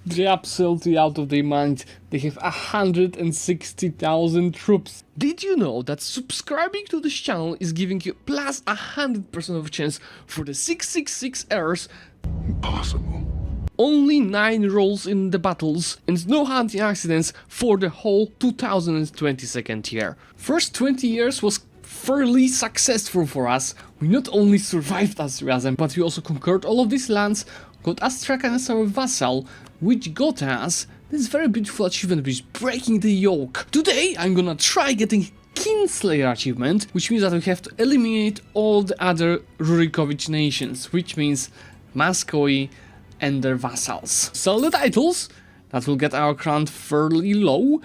They're absolutely out of their mind. They have 160,000 troops. Did you know that subscribing to this channel is giving you plus 100% of chance for the 666 errors? Impossible. Only 9 rolls in the battles and no hunting accidents for the whole 2022nd year. First 20 years was fairly successful for us. We not only survived as Ryazan, but we also conquered all of these lands, got Astrakhan as our vassal, which got us this very beautiful achievement, which is breaking the yoke. Today I'm gonna try getting Kinslayer achievement, which means that we have to eliminate all the other Rurikhovich nations, which means Muscovy and their vassals. Sell the titles, that will get our crown fairly low,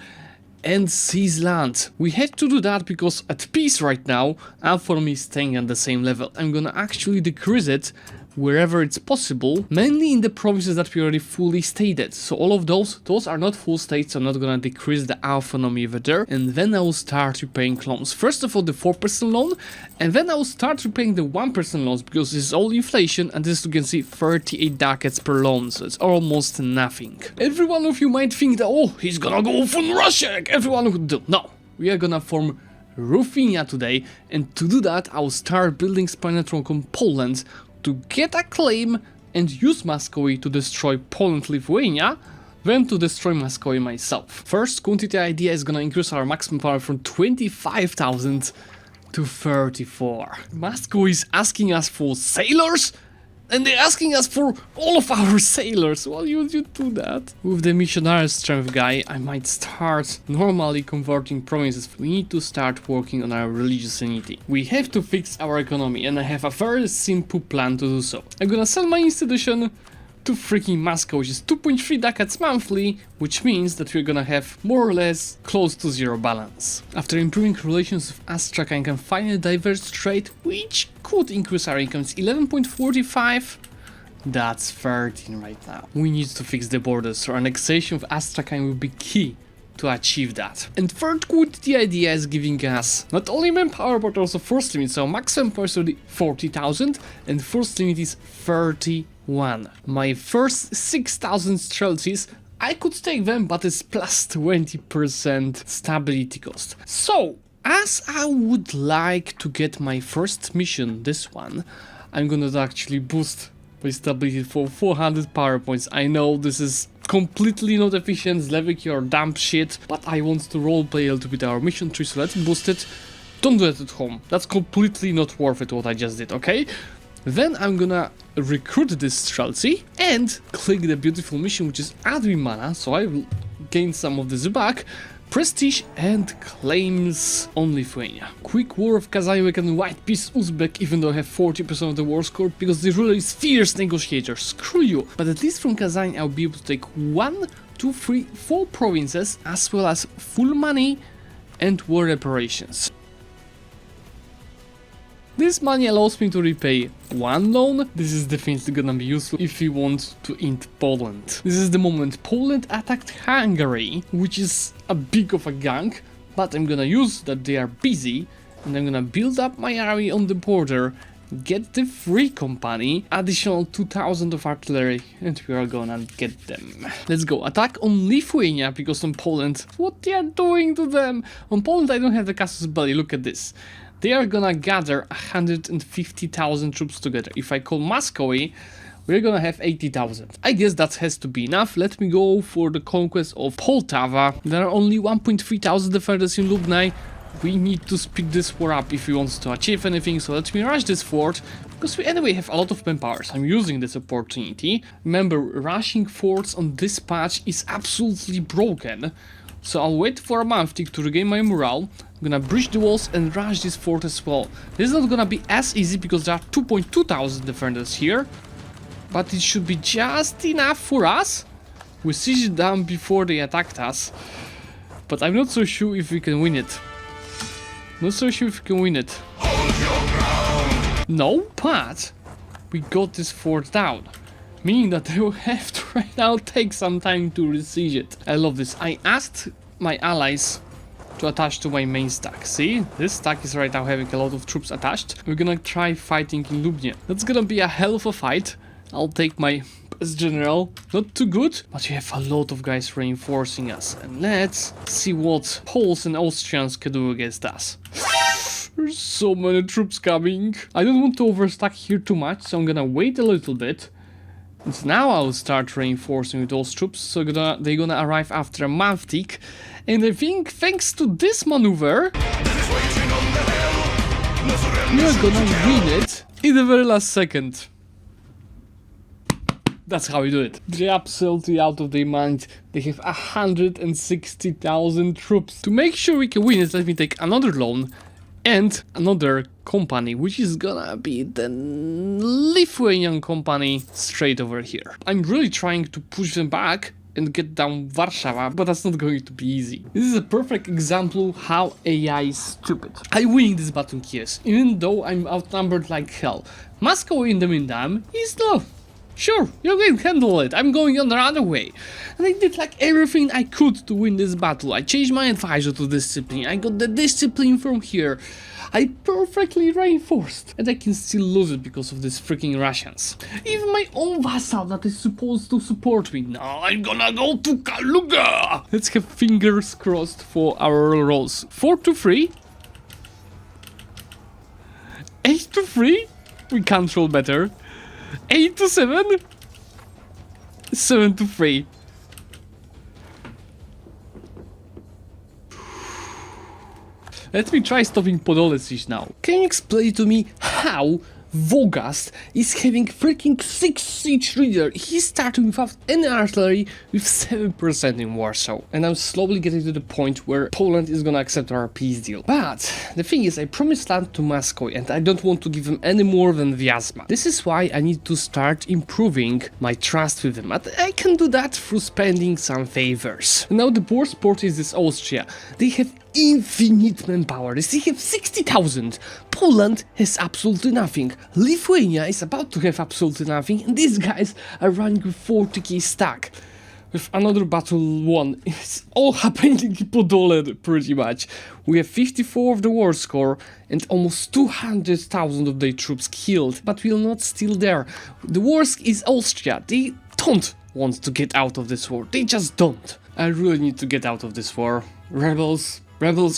and seize land. We had to do that because at peace right now, and for me staying at the same level, I'm gonna actually decrease it wherever it's possible, mainly in the provinces that we already fully stated. So all of those are not full states, so I'm not gonna decrease the autonomy over there, and then I will start repaying loans. First of all the 4% loan, and then I will start repaying the 1% loans, because this is all inflation, and this you can see 38 ducats per loan, so it's almost nothing. Every one of you might think that, oh, he's gonna go from Russia, everyone would do. No, we are gonna form Ruthenia today, and to do that I will start building spy network on Poland, to get a claim and use Muscovy to destroy Poland-Lithuania, then to destroy Muscovy myself. First, quantity idea is gonna increase our maximum power from 25,000 to 34. Muscovy is asking us for sailors, and they're asking us for all of our sailors. Why would you do that? With the missionary strength guy, I might start normally converting provinces. We need to start working on our religious unity. We have to fix our economy, and I have a very simple plan to do so. I'm gonna sell my institution to freaking Moscow, which is 2.3 ducats monthly, which means that we're gonna have more or less close to zero balance. After improving relations with Astrakhan, I can finally diverse trade, which could increase our incomes. 11.45, that's 13 right now. We need to fix the borders, so annexation of Astrakhan will be key to achieve that. And third quantity idea is giving us not only manpower but also force limit, so maximum power is already 40,000 and force limit is 31. My first 6,000 streltsys, I could take them, but it's plus 20% stability cost. So, as I would like to get my first mission, this one, I'm gonna actually boost my stability for 400 power points. I know this is completely not efficient, Zlewikk, you're dumb shit, but I want to roleplay a little bit our mission tree, so let's boost it. Don't do that at home, that's completely not worth it what I just did, okay? Then I'm gonna recruit this Streltsy and click the beautiful mission, which is admin mana, so I will gain some of this back. Prestige and claims on Lithuania. Quick war of Kazan and White Peace Uzbek, even though I have 40% of the war score, because the ruler is fierce negotiator. Screw you. But at least from Kazan I'll be able to take 1, 2, 3, 4 provinces, as well as full money and war reparations. This money allows me to repay one loan. This is definitely gonna be useful if we want to end Poland. This is the moment Poland attacked Hungary, which is a big of a gang, but I'm gonna use that they are busy, and I'm gonna build up my army on the border, get the free company, additional 2,000 of artillery, and we are gonna get them. Let's go. Attack on Lithuania, because on Poland, what they are doing to them? On Poland I don't have the casus belli, look at this. They are gonna gather 150,000 troops together. If I call Muscovy, we're gonna have 80,000. I guess that has to be enough. Let me go for the conquest of Poltava. There are only 1.3 thousand defenders in Lubnai. We need to speed this war up if we want to achieve anything, so let me rush this fort, because we anyway have a lot of manpower, so I'm using this opportunity. Remember, rushing forts on this patch is absolutely broken, so I'll wait for a month to regain my morale. I'm gonna breach the walls and rush this fort as well. This is not gonna be as easy because there are 2.2 thousand defenders here, but it should be just enough for us. We sieged it down before they attacked us, but I'm not so sure if we can win it. Not so sure if we can win it. No, but we got this fort down, meaning that they will have to right now take some time to re-siege it. I love this. I asked my allies to attach to my main stack. See, this stack is right now having a lot of troops attached. We're gonna try fighting in Lubnia. That's gonna be a hell of a fight. I'll take my as general. Not too good, but we have a lot of guys reinforcing us. And let's see what Poles and Austrians can do against us. There's so many troops coming. I don't want to overstack here too much, so I'm gonna wait a little bit. And now I'll start reinforcing with those troops, so they're gonna arrive after a month tick. And I think thanks to this maneuver, we're gonna win it in the very last second. That's how we do it. They're absolutely out of their mind. They have 160,000 troops. To make sure we can win it, let me take another loan and another company, which is gonna be the Lithuanian company straight over here. I'm really trying to push them back and get down Warsaw, but that's not going to be easy. This is a perfect example how AI is stupid. I'm winning this battle, yes, even though I'm outnumbered like hell. Muscovy in the meantime is no. Sure, you can handle it, I'm going on the other way. And I did like everything I could to win this battle. I changed my advisor to discipline, I got the discipline from here. I perfectly reinforced, and I can still lose it because of these freaking Russians. Even my own vassal that is supposed to support me. Now I'm gonna go to Kaluga! Let's have fingers crossed for our rolls. 4-3. 8-3. We can't roll better. 8-7. 7-3. Let me try stopping Podolesic now. Can you explain to me how Vogast is having freaking 6 siege leader? He's starting without any artillery with 7% in Warsaw. And I'm slowly getting to the point where Poland is gonna accept our peace deal. But the thing is, I promised land to Muscovy and I don't want to give them any more than Vyazma. This is why I need to start improving my trust with them. But I can do that through spending some favors. Now the worst part is this Austria. They have infinite manpower. They still have 60,000. Poland has absolutely nothing. Lithuania is about to have absolutely nothing, and these guys are running with 40k stack. With another battle won. It's all happening in Podole pretty much. We have 54 of the war score and almost 200,000 of their troops killed, but we're not still there. The worst is Austria. They don't want to get out of this war. They just don't. I really need to get out of this war. Rebels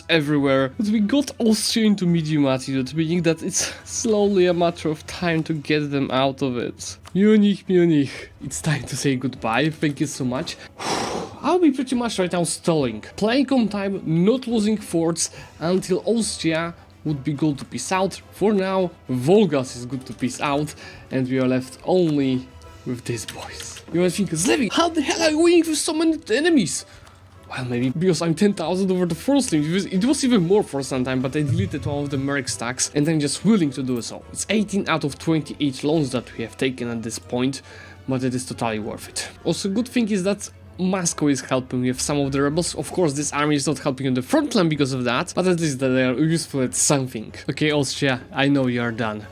everywhere. But we got Austria into medium attitude, meaning that it's slowly a matter of time to get them out of it. Munich. It's time to say goodbye. Thank you so much. I'll be pretty much right now stalling. Playing on time, not losing forts until Austria would be good to peace out. For now, Volgas is good to peace out, and we are left only with these boys. You might think, Zlewikk, how the hell are you winning with so many enemies? Well, maybe because I'm 10,000 over the first team. It was even more for some time, but I deleted one of the merc stacks and I'm just willing to do so. It's 18 out of 28 loans that we have taken at this point, but it is totally worth it. Also, good thing is that Moscow is helping with some of the rebels. Of course, this army is not helping on the front line because of that, but at least they are useful at something. Okay, Austria, I know you are done.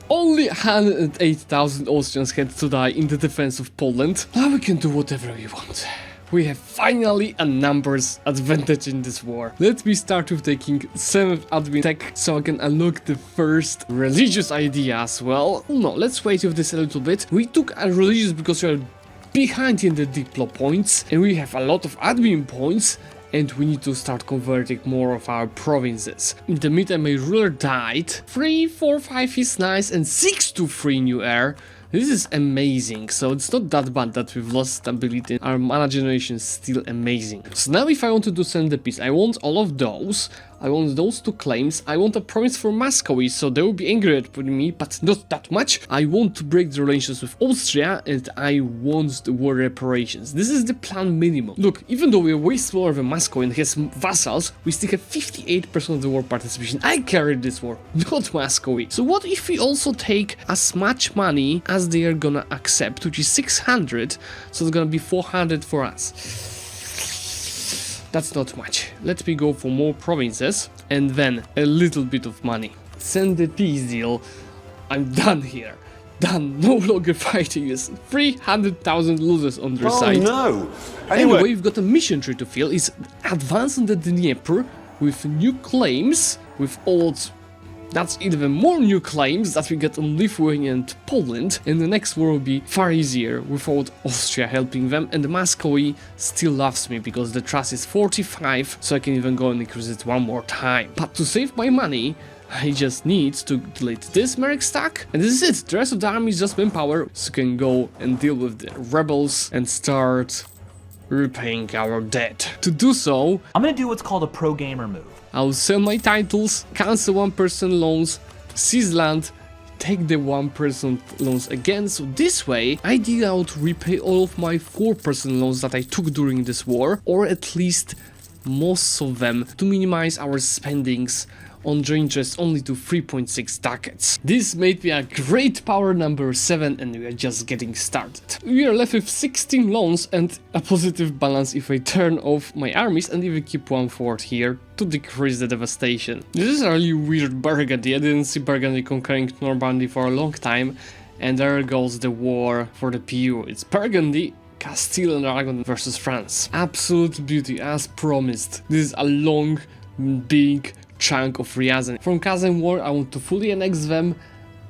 Only 108,000 Austrians had to die in the defense of Poland. Now we can do whatever we want. We have finally a numbers advantage in this war. Let me start with taking 7th admin tech so I can unlock the first religious idea as well. No, let's wait with this a little bit. We took a religious because we are behind in the diplo points and we have a lot of admin points and we need to start converting more of our provinces. In the meantime, my ruler died. 3, 4, 5 is nice and 6-3 new heir. This is amazing, so it's not that bad that we've lost stability. Our mana generation is still amazing. So now if I want to do send the peace, I want all of those. I want those 2 claims. I want a promise for Muscovy, so they will be angry at me, but not that much. I want to break the relations with Austria, and I want the war reparations. This is the plan minimum. Look, even though we are way smaller than Muscovy and has vassals, we still have 58% of the war participation. I carried this war, not Muscovy. So what if we also take as much money as they are gonna accept, which is 600, so it's gonna be 400 for us. That's not much. Let me go for more provinces and then a little bit of money. Send the peace deal. I'm done here. Done. No longer fighting this. 300,000 losers on their side. No. Anyway, we've got a mission tree to fill. It's advance on the Dnieper with new claims with odds That's even more new claims that we get on Lithuania and Poland, and the next war will be far easier without Austria helping them, and Muscovy still loves me because the trust is 45, so I can even go and increase it one more time. But to save my money, I just need to delete this Merrick stack, and this is it. The rest of the army is just manpower, so we can go and deal with the rebels and start repaying our debt. To do so, I'm gonna do what's called a pro gamer move. I'll sell my titles, cancel 1% loans, seize land, take the 1% loans again, so this way I deal out to repay all of my 4% loans that I took during this war, or at least most of them, to minimize our spendings on the interest only to 3.6 ducats. This made me a great power number 7, and we are just getting started. We are left with 16 loans and a positive balance if I turn off my armies and even keep one fort here to decrease the devastation. This is a really weird Burgundy. I didn't see Burgundy conquering Normandy for a long time, and there goes the war for the PU. It's Burgundy, Castile and Aragon versus France. Absolute beauty, as promised. This is a long, big chunk of Ryazan. From Kazan War, I want to fully annex them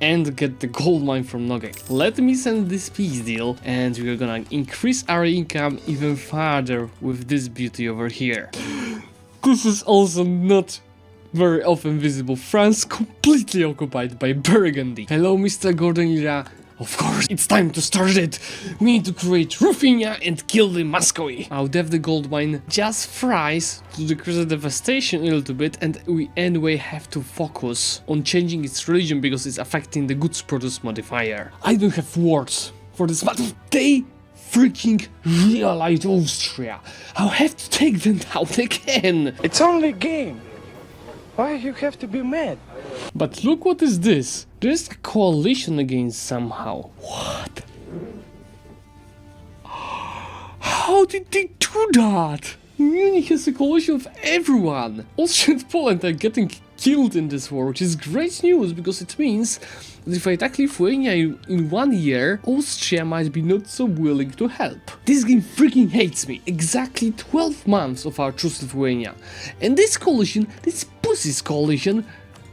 and get the gold mine from Nogay. Let me send this peace deal, and we're gonna increase our income even further with this beauty over here. This is also not very often visible. France completely occupied by Burgundy. Hello, Mr. Gordonira. Of course, it's time to start it! We need to create Ruthenia and kill the Muscovy! I'll dev the gold mine just fries to decrease the devastation a little bit, and we anyway have to focus on changing its religion because it's affecting the goods produced modifier. I don't have words for this, but they freaking realized Austria. I'll have to take them down again! It's only a game. Why you have to be mad? But look, what is this? There's a coalition against somehow. What? How did they do that? Munich has a coalition of everyone. Austria and Poland are getting killed in this war, which is great news because it means that if I attack Lithuania in 1 year, Austria might be not so willing to help. This game freaking hates me. Exactly 12 months of our truce with Lithuania. And this coalition, this pussy's coalition,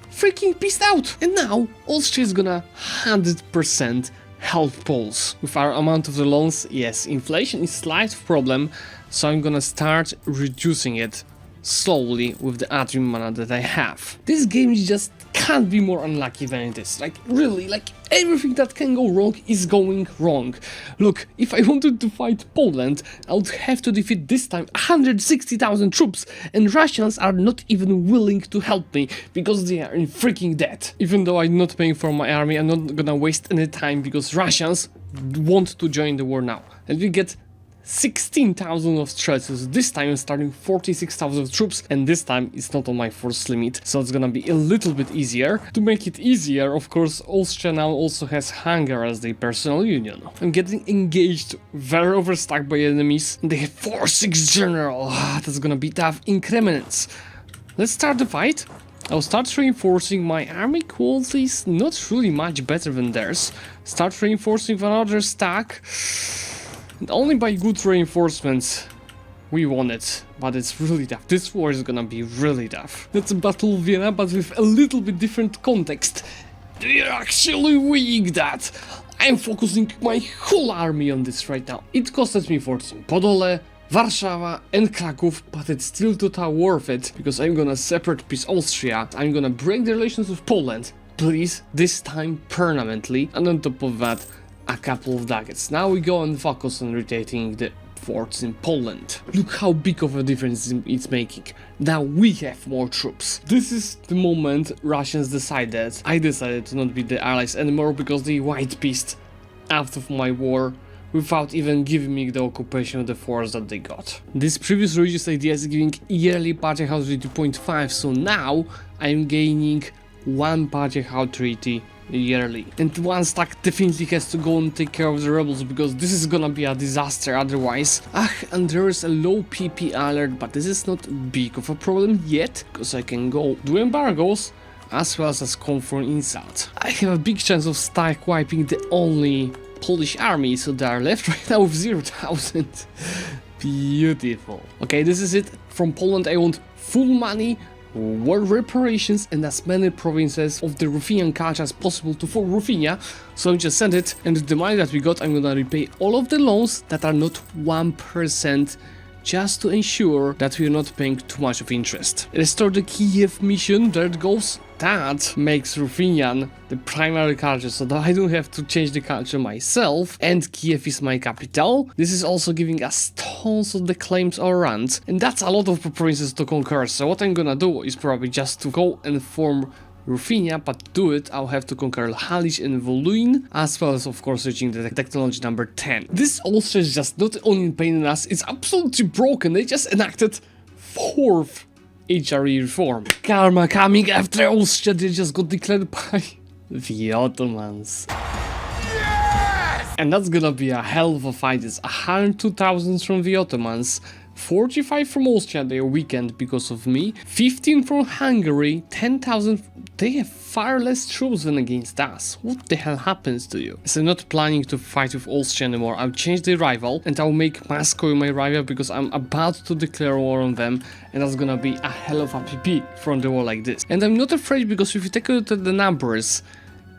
freaking pissed out. And now Austria is gonna 100% help Poles. With our amount of the loans, yes, inflation is a slight problem, so I'm gonna start reducing it slowly with the admin mana that I have. This game just can't be more unlucky than it is. Like, really, like, everything that can go wrong is going wrong. Look, if I wanted to fight Poland, I would have to defeat this time 160,000 troops, and Russians are not even willing to help me because they are in freaking debt. Even though I'm not paying for my army, I'm not gonna waste any time because Russians want to join the war now. And we get 16,000 of stresses. This time I'm starting 46,000 troops, and this time it's not on my force limit, so it's gonna be a little bit easier. To make it easier, of course, Austria now also has Hungary as their personal union. I'm getting engaged, very overstacked by enemies. They have 4-6 general. That's gonna be tough. Increments. Let's start the fight. I'll start reinforcing. My army quality is not really much better than theirs. Start reinforcing another stack. And only by good reinforcements we won it, but it's really tough. This war is gonna be really tough. That's a Battle of Vienna, but with a little bit different context. They're actually winning that. I'm focusing my whole army on this right now. It costed me fortune. Podole, Warsaw and Kraków, but it's still totally worth it, because I'm gonna separate piece Austria. I'm gonna break the relations with Poland, please, this time permanently, and on top of that, a couple of ducats. Now we go and focus on rotating the forts in Poland. Look how big of a difference it's making. Now we have more troops. This is the moment Russians decided. I decided to not be the allies anymore because they white pissed out of my war without even giving me the occupation of the force that they got. This previous religious idea is giving yearly patriarchal treaty 0.5, so now I'm gaining 1 patriarchal treaty yearly. And one stack definitely has to go and take care of the rebels because this is gonna be a disaster otherwise. And there is a low PP alert, but this is not big of a problem yet because I can go do embargoes as well as come for an insult. I have a big chance of stack wiping the only Polish army, so they are left right now with 0,000. Beautiful. Okay, this is it. From Poland I want full money, war reparations and as many provinces of the Ruthenian culture as possible to form Ruthenia. So I just sent it, and the money that we got, I'm gonna repay all of the loans that are not 1%, just to ensure that we're not paying too much of interest. Restore the Kiev mission, there it goes. That makes Ruthenian the primary culture, so that I don't have to change the culture myself, and Kiev is my capital. This is also giving us tons of the claims around, and that's a lot of provinces to conquer. So what I'm gonna do is probably just to go and form Ruthenia, but to do it I'll have to conquer Halic and Voluin, as well as of course reaching the technology number 10. This also is just not only pain in us, it's absolutely broken. They just enacted 4th HRE reform. Karma coming after Austria, they just got declared by the Ottomans. Yes! And that's gonna be a hell of a fight. It's 102,000 from the Ottomans, 45 from Austria, they are weakened because of me, 15 from Hungary, 10,000, they have far less troops than against us. What the hell happens to you? So I'm not planning to fight with Austria anymore, I'll change the rival and I'll make Muscovy my rival because I'm about to declare war on them, and that's gonna be a hell of a PP from the war like this. And I'm not afraid because if you take a look at the numbers,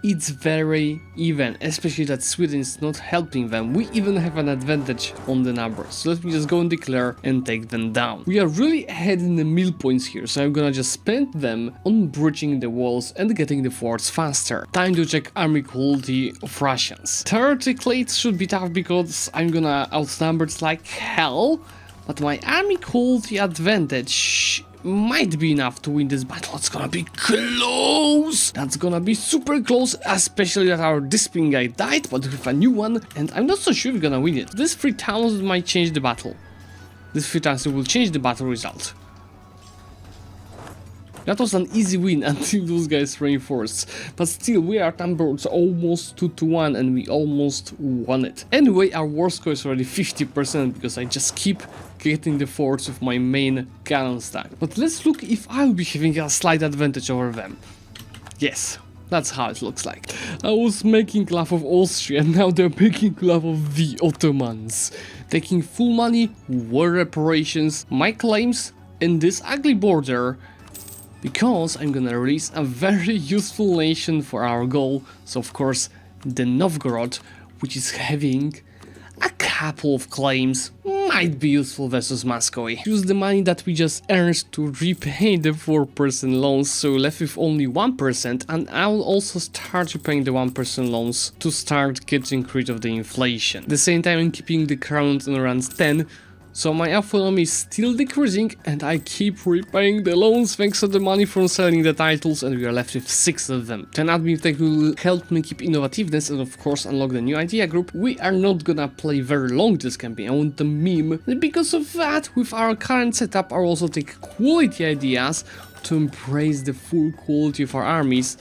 it's very even, especially that Sweden is not helping them. We even have an advantage on the numbers. So let me just go and declare and take them down. We are really ahead in the mill points here, so I'm gonna just spend them on bridging the walls and getting the forts faster. Time to check army quality of Russians. Theoretically it should be tough because I'm gonna outnumber like hell, but my army quality advantage might be enough to win this battle. It's gonna be close! That's gonna be super close, especially that our discipline guy died, but with a new one, and I'm not so sure we're gonna win it. This 3 towns might change the battle. This 3 towns will change the battle result. That was an easy win until those guys reinforced, but still we are numbered almost 2-1 and we almost won it. Anyway, our war score is already 50% because I just keep getting the forts with my main cannon stack. But let's look if I'll be having a slight advantage over them. Yes, that's how it looks like. I was making laugh of Austria and now they're making laugh of the Ottomans. Taking full money, war reparations, my claims, and this ugly border, because I'm gonna release a very useful nation for our goal. So of course the Novgorod, which is having a couple of claims, might be useful versus Muscovy. Use the money that we just earned to repay the 4% loans, so left with only 1%, and I'll also start repaying the 1% loans to start getting rid of the inflation. At the same time I'm keeping the crown on around 10, so my economy is still decreasing and I keep repaying the loans thanks to the money from selling the titles, and we are left with 6 of them. 10 admin tech will help me keep innovativeness and of course unlock the new idea group. We are not gonna play very long this campaign, I want the meme, and because of that, with our current setup I'll also take quality ideas to embrace the full quality of our armies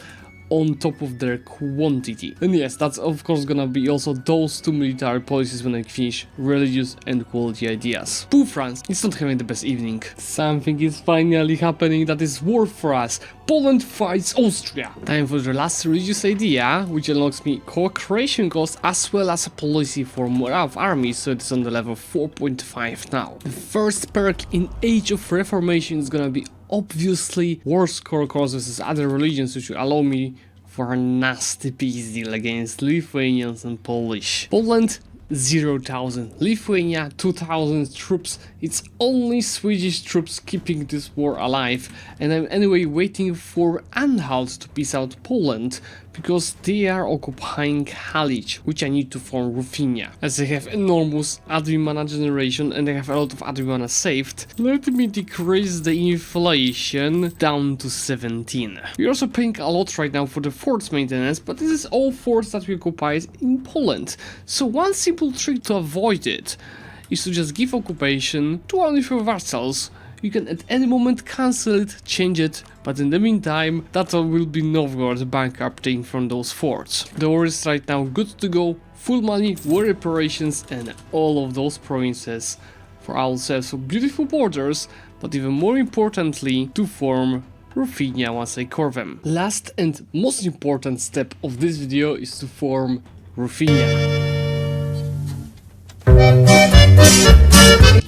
on top of their quantity. And yes, that's of course gonna be also those 2 military policies when I finish religious and quality ideas. Pooh, France, it's not having the best evening. Something is finally happening that is worth for us. Poland fights Austria. Time for the last religious idea, which unlocks me cooperation cost as well as a policy for morale of armies, so it's on the level 4.5 now. The first perk in Age of Reformation is gonna be obviously war score versus other religions, which will allow me for a nasty peace deal against Lithuanians and Polish. Poland 0,000, Lithuania 2,000 troops. It's only Swedish troops keeping this war alive, and I'm anyway waiting for Anhalt to peace out Poland because they are occupying Halic, which I need to form Ruthenia, as they have enormous admin mana generation and they have a lot of admin mana saved. Let me decrease the inflation down to 17. We're also paying a lot right now for the forts maintenance, but this is all forts that we occupied in Poland. So one simple trick to avoid it is to just give occupation to one of your vassals. You can at any moment cancel it, change it, but in the meantime, that will be Novgorod bankrupting from those forts. The war is right now good to go, full money, war reparations, and all of those provinces for ourselves. So beautiful borders, but even more importantly, to form Ruthenia once I core them. Last and most important step of this video is to form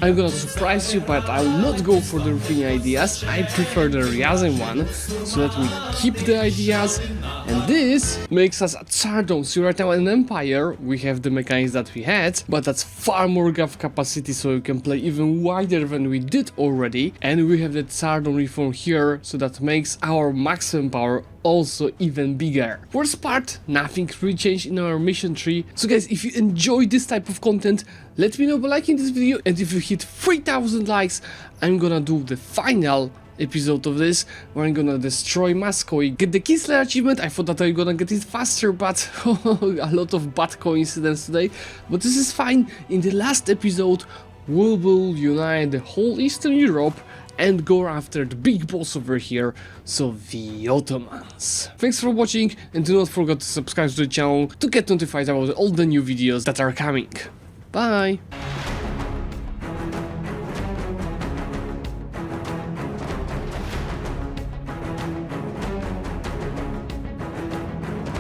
I'm gonna surprise you, but I will not go for the Ruthenia ideas. I prefer the Ryazan one, so let me keep the ideas. And this makes us a Tsardom. So right now in Empire, we have the mechanics that we had, but that's far more graph capacity, so you can play even wider than we did already. And we have the Tsardom reform here, so that makes our maximum power also even bigger. Worst part, nothing really changed in our mission tree. So guys, if you enjoy this type of content, let me know by liking this video, and if you hit 3000 likes, I'm gonna do the final episode of this where I'm gonna destroy Muscovy, get the Kinsler achievement. I thought that I'm gonna get it faster, but a lot of bad coincidence today, but this is fine. In the last episode we will unite the whole Eastern Europe and go after the big boss over here, so the Ottomans. Thanks for watching, and do not forget to subscribe to the channel to get notified about all the new videos that are coming. Bye!